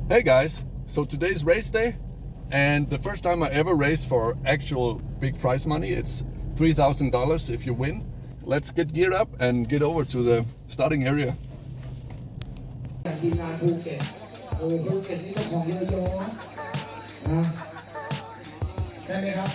Hey guys, so today's race day and the first time I ever raced for actual big prize money. It's $3,000 if you win. Let's get geared up and get over to the starting area. ทีมงานภูเก็ตภูเก็ตนี่เจ้าของเรือโยนะได้ไหมครับ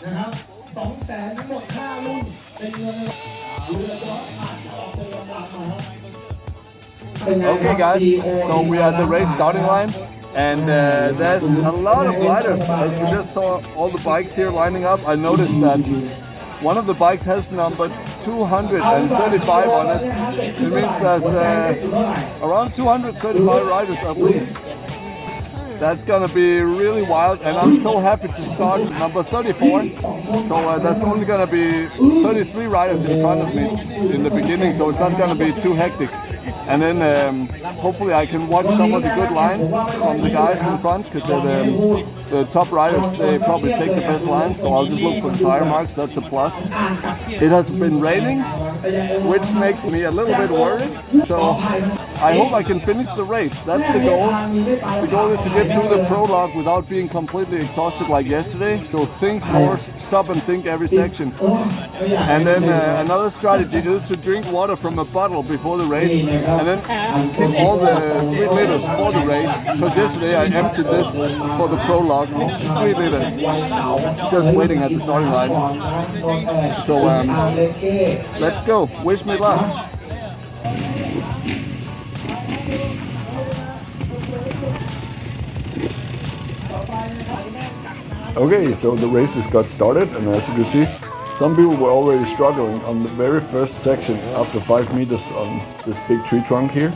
นะครับ200,000ทั้งหมด5รุ่นเป็นเงินเรือโยอาจจะออกเป็นลำดับมาครับ Okay guys, so we are at the race starting line and there's a lot of riders. As we just saw all the bikes here lining up, I noticed that one of the bikes has number 235 on it. It means there's around 235 riders at least. That's gonna be really wild, and I'm so happy to start number 34. So that's only gonna be 33 riders in front of me in the beginning, so it's not gonna be too hectic. And then hopefully I can watch some of the good lines from the guys in front, because the top riders, they probably take the best lines, so I'll just look for the tire marks. That's a plus. It has been raining, which makes me a little bit worried, so I hope I can finish the race. That's the goal. The goal is to get through the prologue without being completely exhausted like yesterday, so think more, stop and think every section. And then another strategy is to drink water from a bottle before the race, and then keep all the 3 liters for the race, because yesterday I emptied this for the prologue, 3 liters, just waiting at the starting line. So let's go, wish me luck. Okay, so the races got started, and as you can see, some people were already struggling on the very first section after 5 meters on this big tree trunk here.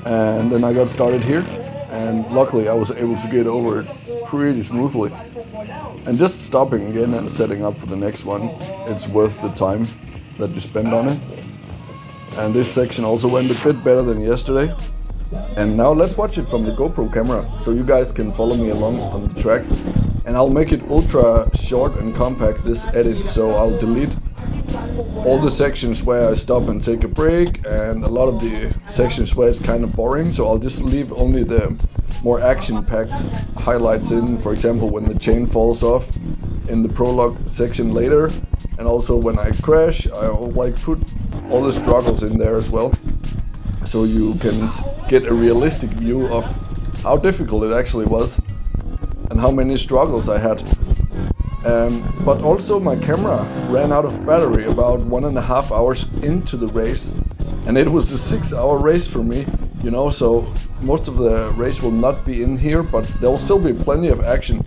And then I got started here, and luckily I was able to get over it pretty smoothly. And just stopping again and setting up for the next one, it's worth the time that you spend on it. And this section also went a bit better than yesterday. And now let's watch it from the GoPro camera, so you guys can follow me along on the track. And I'll make it ultra short and compact, this edit, so I'll delete all the sections where I stop and take a break, and a lot of the sections where it's kind of boring, so I'll just leave only the more action-packed highlights in, for example when the chain falls off in the prologue section later, and also when I crash, I'll like put all the struggles in there as well, so you can get a realistic view of how difficult it actually was and how many struggles I had. But also my camera ran out of battery about 1.5 hours into the race, and it was a 6-hour race for me, you know, so most of the race will not be in here, but there will still be plenty of action.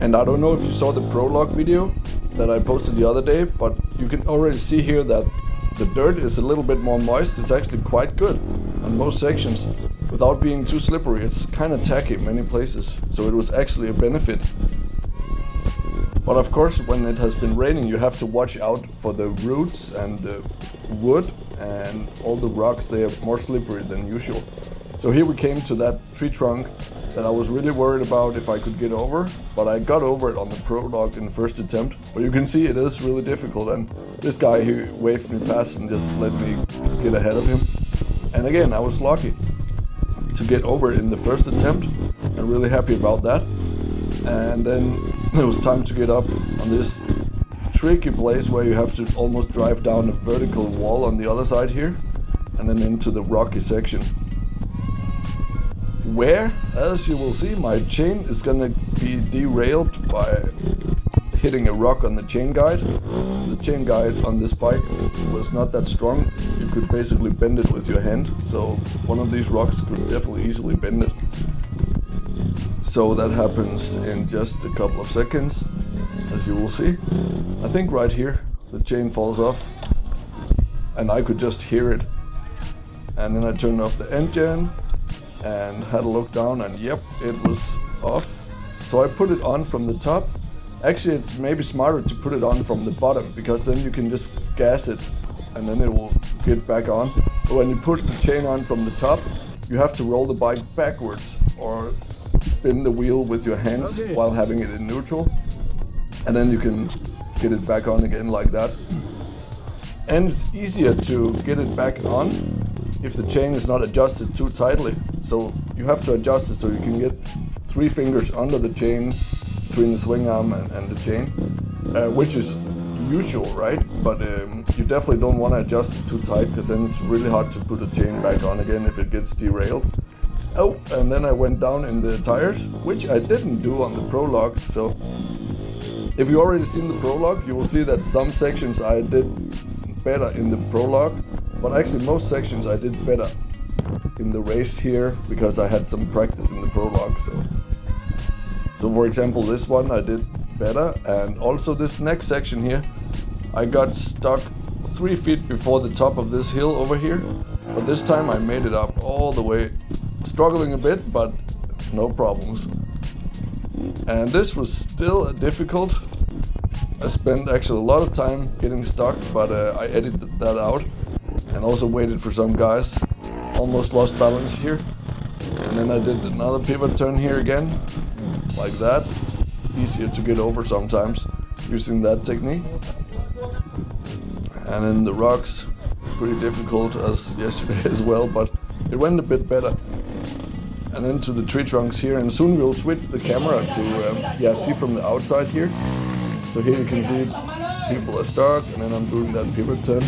And I don't know if you saw the prologue video that I posted the other day, but you can already see here that the dirt is a little bit more moist. It's actually quite good on most sections without being too slippery. It's kind of tacky in many places, so it was actually a benefit. But of course, when it has been raining, you have to watch out for the roots and the wood and all the rocks. They are more slippery than usual. So here we came to that tree trunk that I was really worried about if I could get over, but I got over it on the prologue in the first attempt. But you can see it is really difficult, and this guy, he waved me past and just let me get ahead of him. And again, I was lucky to get over it in the first attempt. I'm really happy about that. And then it was time to get up on this tricky place where you have to almost drive down a vertical wall on the other side here, and then into the rocky section, where, as you will see, my chain is gonna be derailed by hitting a rock on the chain guide. The chain guide on this bike was not that strong. You could basically bend it with your hand, so one of these rocks could definitely easily bend it. So that happens in just a couple of seconds, as you will see. I think right here the chain falls off, and I could just hear it. And then I turned off the engine and had a look down, and yep, it was off. So I put it on from the top. Actually, it's maybe smarter to put it on from the bottom, because then you can just gas it and then it will get back on. But when you put the chain on from the top, you have to roll the bike backwards or spin the wheel with your hands while having it in neutral, and then you can get it back on again like that. And it's easier to get it back on if the chain is not adjusted too tightly. So you have to adjust it so you can get 3 fingers under the chain between the swing arm and the chain, which is usual, right? But you definitely don't want to adjust it too tight, because then it's really hard to put the chain back on again if it gets derailed. Oh, and then I went down in the tires, which I didn't do on the prologue. So if you already seen the prologue, you will see that some sections I did better in the prologue, but actually most sections I did better in the race here, because I had some practice in the prologue. So for example, this one I did better, and also this next section here, I got stuck 3 feet before the top of this hill over here, but this time I made it up all the way, struggling a bit, but no problems. And this was still difficult. I spent actually a lot of time getting stuck, but I edited that out and also waited for some guys. Almost lost balance here, and then I did another pivot turn here again, like that. It's easier to get over sometimes using that technique. And then the rocks, pretty difficult as yesterday as well, but it went a bit better. And then to the tree trunks here, and soon we'll switch the camera to see from the outside here. So here you can see people are stuck, and then I'm doing that pivot turn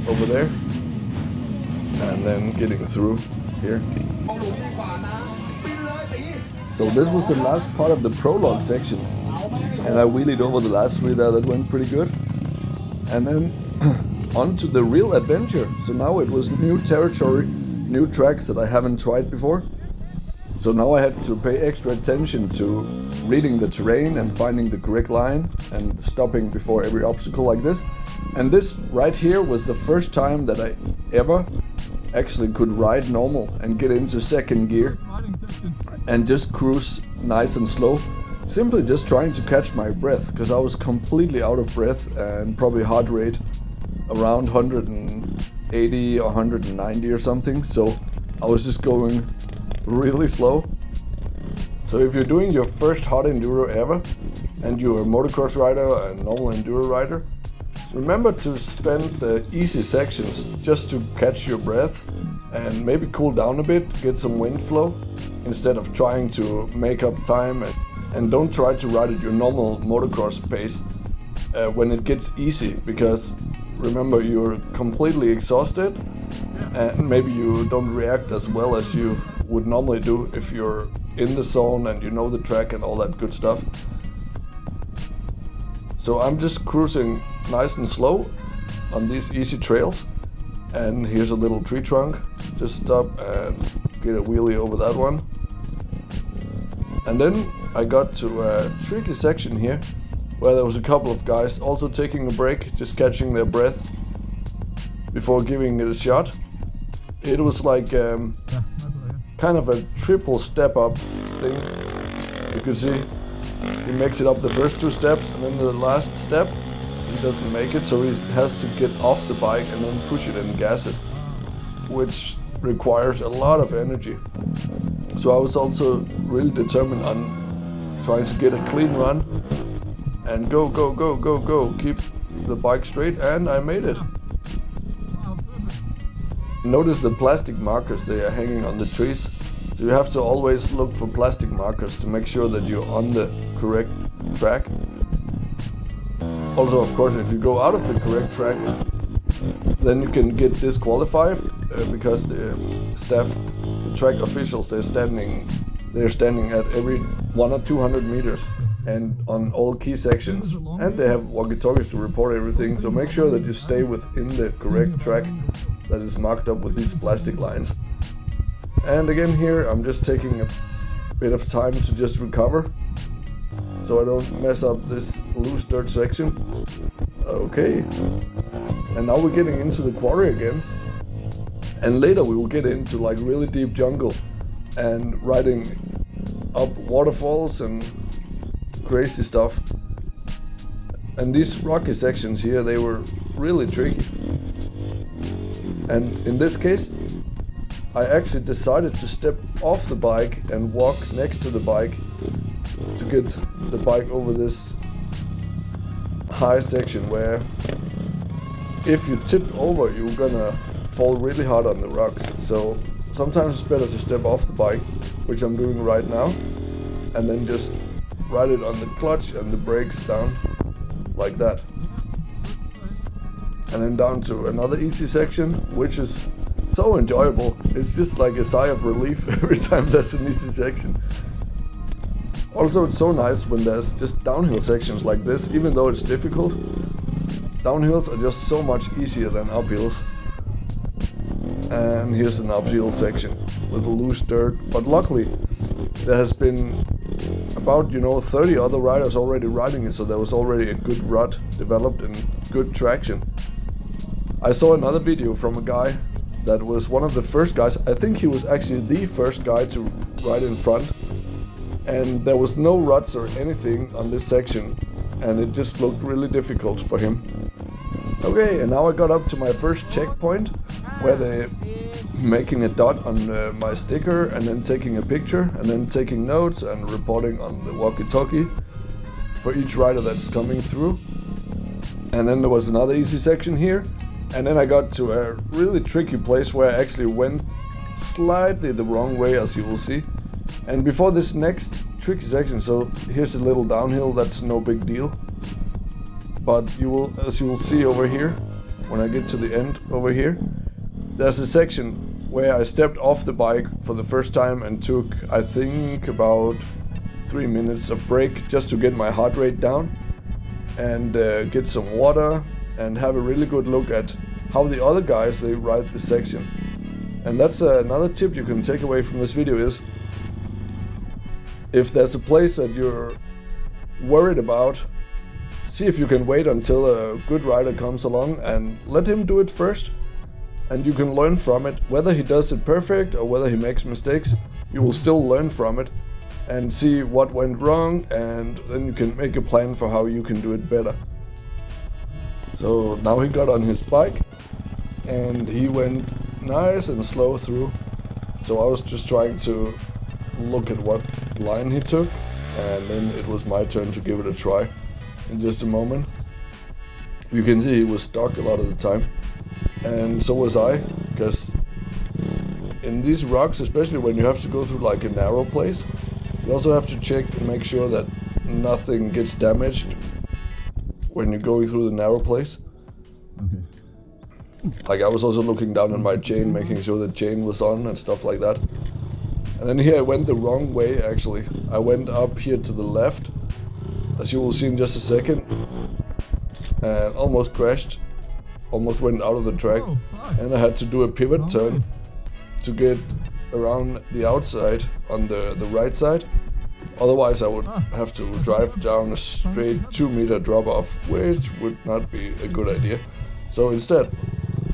over there, and then getting through here. So this was the last part of the prologue section, and I wheelied over the last 3 there. That went pretty good. And then on to the real adventure. So now it was new territory, new tracks that I haven't tried before. So now I had to pay extra attention to reading the terrain and finding the correct line and stopping before every obstacle like this. And this right here was the first time that I ever actually could ride normal and get into second gear and just cruise nice and slow. Simply just trying to catch my breath, because I was completely out of breath and probably heart rate around 180 or 190 or something. So I was just going really slow. So if you're doing your first hard enduro ever and you're a motocross rider or a normal enduro rider, remember to spend the easy sections just to catch your breath and maybe cool down a bit, get some wind flow, instead of trying to make up time. And don't try to ride at your normal motocross pace when it gets easy, because remember, you're completely exhausted and maybe you don't react as well as you would normally do if you're in the zone and you know the track and all that good stuff. So I'm just cruising nice and slow on these easy trails, and here's a little tree trunk. Just stop and get a wheelie over that one. And then I got to a tricky section here where there was a couple of guys also taking a break, just catching their breath before giving it a shot. It was like kind of a triple step up thing. You can see he makes it up the first 2 steps, and then the last step he doesn't make it, so he has to get off the bike and then push it and gas it, which requires a lot of energy. So I was also really determined on trying to get a clean run and go, keep the bike straight, and I made it. Notice the plastic markers, they are hanging on the trees. So you have to always look for plastic markers to make sure that you're on the correct track. Also, of course, if you go out of the correct track, then you can get disqualified because the staff, the track officials, they're standing at every 100 or 200 meters and on all key sections, and they have walkie-talkies to report everything. So make sure that you stay within the correct track that is marked up with these plastic lines. And again here, I'm just taking a bit of time to just recover so I don't mess up this loose dirt section. Okay, and now we're getting into the quarry again, and later we will get into like really deep jungle and riding up waterfalls and crazy stuff. And these rocky sections here, they were really tricky. And in this case, I actually decided to step off the bike and walk next to the bike to get the bike over this high section where if you tip over, you're gonna fall really hard on the rocks. So sometimes it's better to step off the bike, which I'm doing right now, and then just ride it on the clutch and the brakes down like that. And then down to another easy section, which is so enjoyable. It's just like a sigh of relief every time there's an easy section. Also, it's so nice when there's just downhill sections like this, even though it's difficult. Downhills are just so much easier than uphills. And here's an uphill section with a loose dirt, but luckily there has been about 30 other riders already riding it, so there was already a good rut developed and good traction. I saw another video from a guy that was one of the first guys. I think he was actually the first guy to ride in front, and there was no ruts or anything on this section, and it just looked really difficult for him. Okay, and now I got up to my first checkpoint where they're making a dot on my sticker and then taking a picture and then taking notes and reporting on the walkie-talkie for each rider that's coming through. And then there was another easy section here, and then I got to a really tricky place where I actually went slightly the wrong way, as you will see. And before this next tricky section, so here's a little downhill, that's no big deal. But as you will see over here, when I get to the end over here, there's a section where I stepped off the bike for the first time and took, I think, about 3 minutes of break just to get my heart rate down and get some water and have a really good look at how the other guys, they ride the section. And that's another tip you can take away from this video is, if there's a place that you're worried about, see if you can wait until a good rider comes along and let him do it first, and you can learn from it. Whether he does it perfect or whether he makes mistakes, you will still learn from it and see what went wrong, and then you can make a plan for how you can do it better. So now he got on his bike and he went nice and slow through. So I was just trying to look at what line he took, and then it was my turn to give it a try in just a moment. You can see he was stuck a lot of the time, and so was I, because in these rocks, especially when you have to go through like a narrow place, you also have to check and make sure that nothing gets damaged when you're going through the narrow place. Like I was also looking down on my chain, making sure the chain was on and stuff like that. And then here I went the wrong way actually. I went up here to the left, as you will see in just a second, and almost crashed, almost went out of the track, and I had to do a pivot turn to get around the outside on the right side. Otherwise I would have to drive down a straight 2-meter drop off, which would not be a good idea. So instead,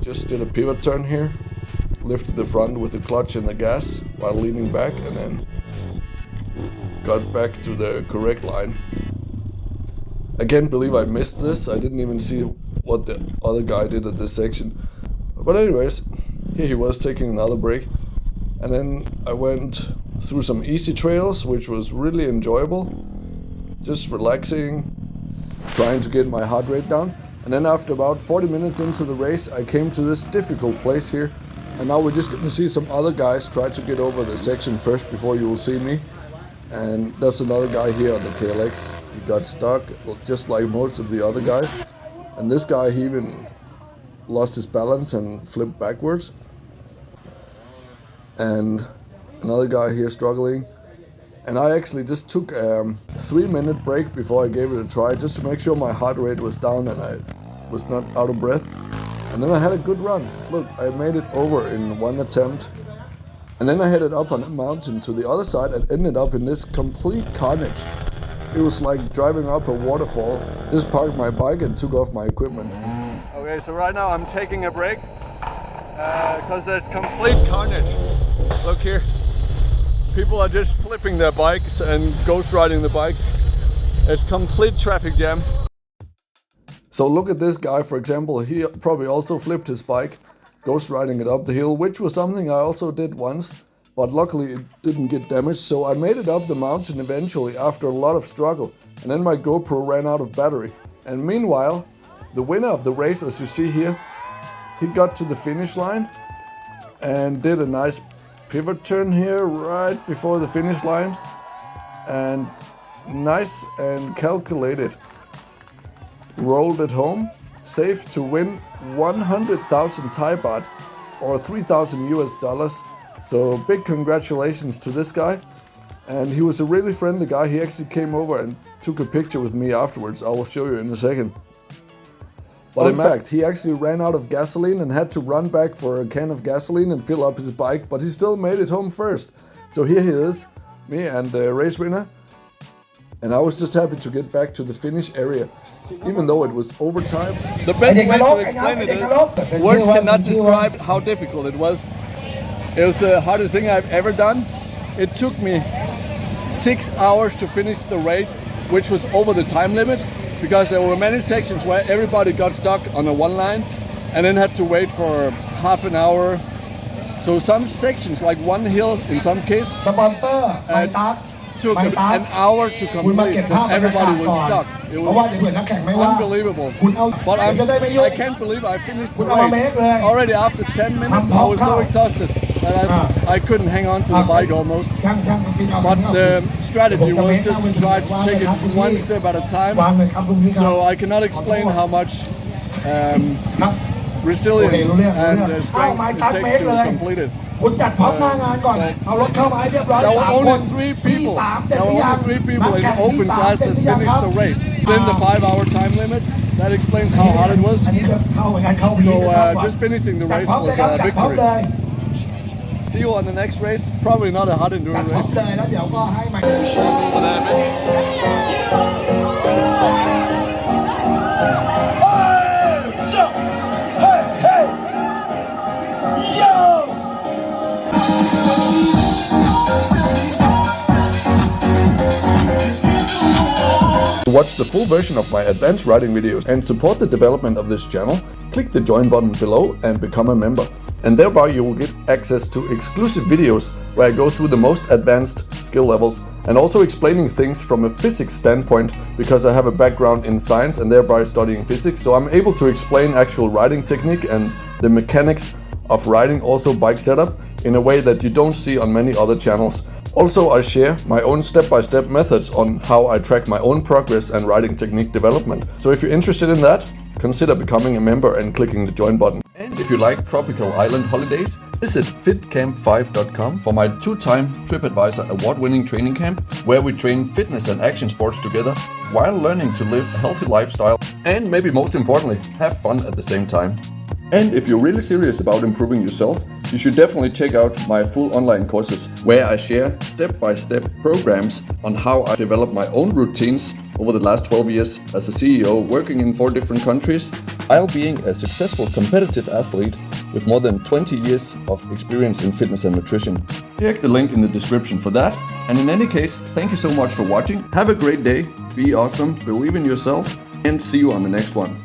just did a pivot turn here, lifted the front with the clutch and the gas while leaning back, and then got back to the correct line. I can't believe I missed this. I didn't even see what the other guy did at this section. But anyways, here he was taking another break. And then I went through some easy trails, which was really enjoyable. Just relaxing, trying to get my heart rate down. And then after about 40 minutes into the race, I came to this difficult place here. And now we're just going to see some other guys try to get over the section first before you will see me. And there's another guy here on the KLX. He got stuck, just like most of the other guys. And this guy, he even lost his balance and flipped backwards. And another guy here struggling. And I actually just took a 3-minute break before I gave it a try, just to make sure my heart rate was down and I was not out of breath. And then I had a good run. Look, I made it over in one attempt. And then I headed up on a mountain to the other side and ended up in this complete carnage. It was like driving up a waterfall. Just parked my bike and took off my equipment. Okay, so right now I'm taking a break because there's complete carnage. Look here. People are just flipping their bikes and ghost riding the bikes. It's complete traffic jam. So look at this guy, for example. He probably also flipped his bike, ghost riding it up the hill, which was something I also did once, but luckily it didn't get damaged. So I made it up the mountain eventually after a lot of struggle, and then my GoPro ran out of battery. And meanwhile, the winner of the race, as you see here, he got to the finish line and did a nice pivot turn here right before the finish line, and nice and calculated rolled it home, safe to win 100,000 Thai baht or $3,000 US. So big congratulations to this guy. And he was a really friendly guy. He actually came over and took a picture with me afterwards. I will show you in a second. But in fact, he actually ran out of gasoline and had to run back for a can of gasoline and fill up his bike, but he still made it home first. So here he is, me and the race winner. And I was just happy to get back to the finish area, even though it was overtime. The best way to explain it is, words cannot describe how difficult it was. It was the hardest thing I've ever done. It took me 6 hours to finish the race, which was over the time limit, because there were many sections where everybody got stuck on a one line and then had to wait for half an hour. So some sections, like one hill in some case, took an hour to complete because everybody was stuck. It was unbelievable. But I can't believe I finished the race. Already after 10 minutes, I was so exhausted that I couldn't hang on to the bike almost. But the strategy was just to try to take it one step at a time. So I cannot explain how much resilience and strength it takes to complete it. There were only three people in open class that finished the race within the 5-hour time limit. That explains how hard it was. So just finishing the race was a victory. See you on the next race. Probably not a hard enduro race. To watch the full version of my advanced riding videos and support the development of this channel, click the join button below and become a member. And thereby you will get access to exclusive videos where I go through the most advanced skill levels and also explaining things from a physics standpoint, because I have a background in science and thereby studying physics, so I'm able to explain actual riding technique and the mechanics of riding, also bike setup, in a way that you don't see on many other channels. Also, I share my own step-by-step methods on how I track my own progress and riding technique development. So if you're interested in that, consider becoming a member and clicking the join button. And if you like tropical island holidays, visit fitcamp5.com for my 2-time TripAdvisor award-winning training camp, where we train fitness and action sports together while learning to live a healthy lifestyle and, maybe most importantly, have fun at the same time. And if you're really serious about improving yourself, you should definitely check out my full online courses, where I share step-by-step programs on how I developed my own routines over the last 12 years as a CEO, working in 4 different countries, while being a successful competitive athlete with more than 20 years of experience in fitness and nutrition. Check the link in the description for that. And in any case, thank you so much for watching. Have a great day, be awesome, believe in yourself, and see you on the next one.